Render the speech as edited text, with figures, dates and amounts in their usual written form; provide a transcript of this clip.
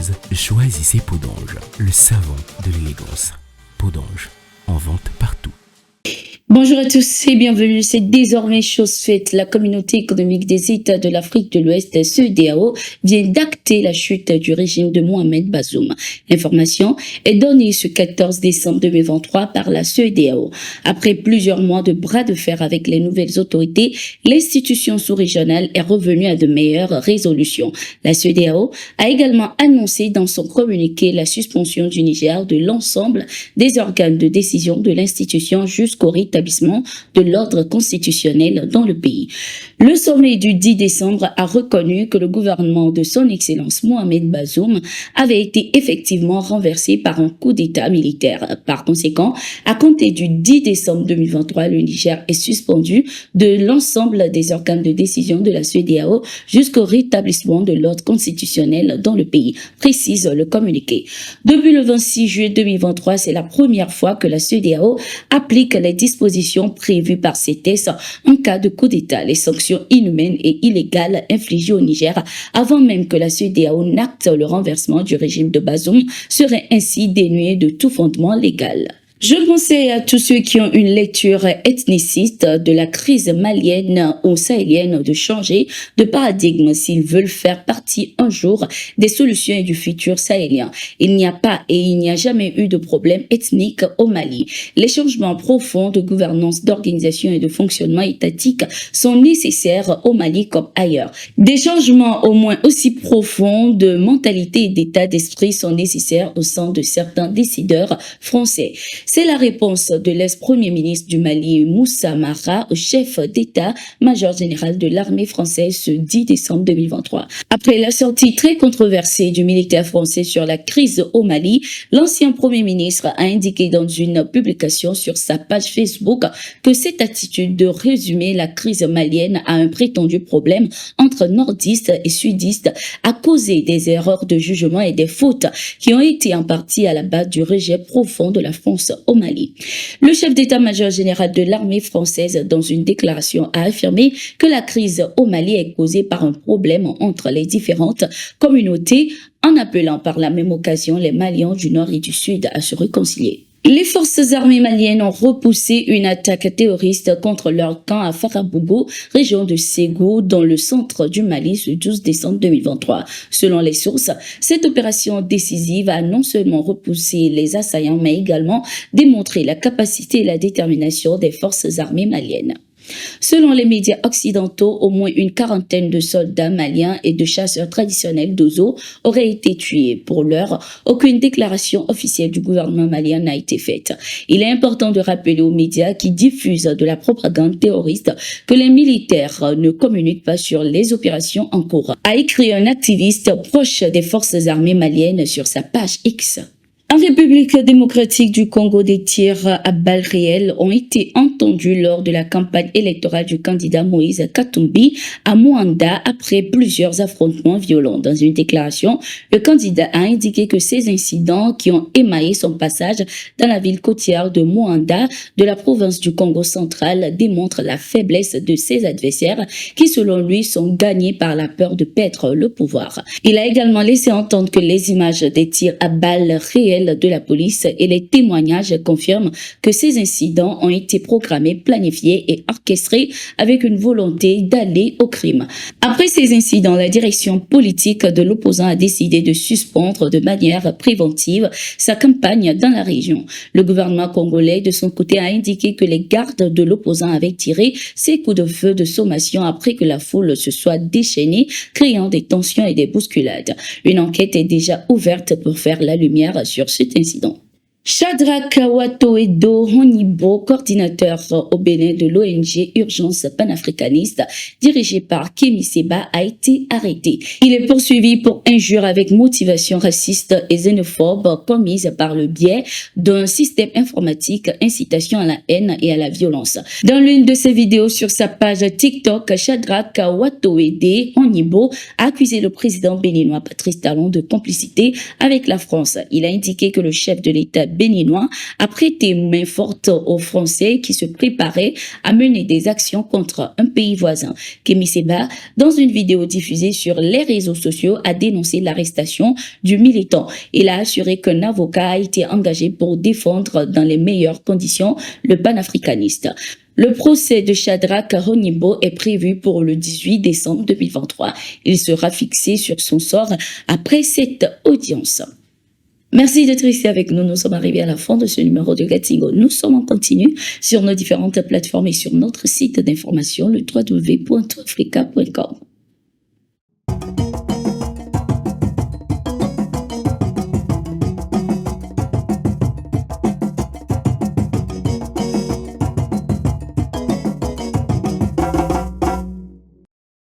soyeuse, choisissez Podange, le savon de l'élégance. Podange, en vente partout. Bonjour à tous et bienvenue. C'est désormais chose faite. La communauté économique des États de l'Afrique de l'Ouest, CEDEAO, vient d'acter la chute du régime de Mohamed Bazoum. L'information est donnée ce 14 décembre 2023 par la CEDEAO. Après plusieurs mois de bras de fer avec les nouvelles autorités, l'institution sous-régionale est revenue à de meilleures résolutions. La CEDEAO a également annoncé dans son communiqué la suspension du Niger de l'ensemble des organes de décision de l'institution jusqu'au rétablissement de l'ordre constitutionnel dans le pays. Le sommet du 10 décembre a reconnu que le gouvernement de son Excellence Mohamed Bazoum avait été effectivement renversé par un coup d'État militaire. Par conséquent, à compter du 10 décembre 2023, le Niger est suspendu de l'ensemble des organes de décision de la CEDEAO jusqu'au rétablissement de l'ordre constitutionnel dans le pays, précise le communiqué. Depuis le 26 juillet 2023, c'est la première fois que la CEDEAO applique les dispositions prévues par ces textes en cas de coup d'État. Les sanctions inhumaines et illégales infligées au Niger avant même que la CEDEAO n'acte le renversement du régime de Bazoum seraient ainsi dénuées de tout fondement légal. Je conseille à tous ceux qui ont une lecture ethniciste de la crise malienne ou sahélienne de changer de paradigme s'ils veulent faire partie un jour des solutions et du futur sahélien. Il n'y a pas et il n'y a jamais eu de problème ethnique au Mali. Les changements profonds de gouvernance, d'organisation et de fonctionnement étatique sont nécessaires au Mali comme ailleurs. Des changements au moins aussi profonds de mentalité et d'état d'esprit sont nécessaires au sein de certains décideurs français. C'est la réponse de l'ex-premier ministre du Mali, Moussa Mara, au chef d'état-major général de l'armée française ce 10 décembre 2023. Après la sortie très controversée du militaire français sur la crise au Mali, l'ancien premier ministre a indiqué dans une publication sur sa page Facebook que cette attitude de résumer la crise malienne à un prétendu problème entre nordistes et sudistes a causé des erreurs de jugement et des fautes qui ont été en partie à la base du rejet profond de la France au Mali. Le chef d'état-major général de l'armée française, dans une déclaration, a affirmé que la crise au Mali est causée par un problème entre les différentes communautés, en appelant par la même occasion les Maliens du Nord et du Sud à se réconcilier. Les forces armées maliennes ont repoussé une attaque terroriste contre leur camp à Farabougou, région de Ségou, dans le centre du Mali, ce 12 décembre 2023. Selon les sources, cette opération décisive a non seulement repoussé les assaillants, mais également démontré la capacité et la détermination des forces armées maliennes. Selon les médias occidentaux, au moins une quarantaine de soldats maliens et de chasseurs traditionnels d'Ozo auraient été tués. Pour l'heure, aucune déclaration officielle du gouvernement malien n'a été faite. Il est important de rappeler aux médias qui diffusent de la propagande terroriste que les militaires ne communiquent pas sur les opérations en cours, a écrit un activiste proche des forces armées maliennes sur sa page X. En République démocratique du Congo, des tirs à balles réelles ont été entendus lors de la campagne électorale du candidat Moïse Katumbi à Moanda après plusieurs affrontements violents. Dans une déclaration, le candidat a indiqué que ces incidents qui ont émaillé son passage dans la ville côtière de Moanda de la province du Congo central démontrent la faiblesse de ses adversaires qui, selon lui, sont gagnés par la peur de perdre le pouvoir. Il a également laissé entendre que les images des tirs à balles réelles de la police et les témoignages confirment que ces incidents ont été programmés, planifiés et orchestrés avec une volonté d'aller au crime. Après ces incidents, la direction politique de l'opposant a décidé de suspendre de manière préventive sa campagne dans la région. Le gouvernement congolais, de son côté, a indiqué que les gardes de l'opposant avaient tiré ces coups de feu de sommation après que la foule se soit déchaînée, créant des tensions et des bousculades. Une enquête est déjà ouverte pour faire la lumière sur cet incident. Shadrack Watoedo Honibo, coordinateur au Bénin de l'ONG Urgence panafricaniste, dirigé par Kémy Séba, a été arrêté. Il est poursuivi pour injures avec motivation raciste et xénophobe commise par le biais d'un système informatique incitation à la haine et à la violence. Dans l'une de ses vidéos sur sa page TikTok, Shadrack Watoedo Honibo a accusé le président béninois Patrice Talon de complicité avec la France. Il a indiqué que le chef de l'État béninois a prêté main forte aux Français qui se préparaient à mener des actions contre un pays voisin. Kémy Séba, dans une vidéo diffusée sur les réseaux sociaux, a dénoncé l'arrestation du militant. Il a assuré qu'un avocat a été engagé pour défendre dans les meilleures conditions le panafricaniste. Le procès de Shadrack Honimbo est prévu pour le 18 décembre 2023. Il sera fixé sur son sort après cette audience. Merci d'être ici avec nous. Nous sommes arrivés à la fin de ce numéro de Gatigo. Nous sommes en continu sur nos différentes plateformes et sur notre site d'information, le www.toutafrica.com.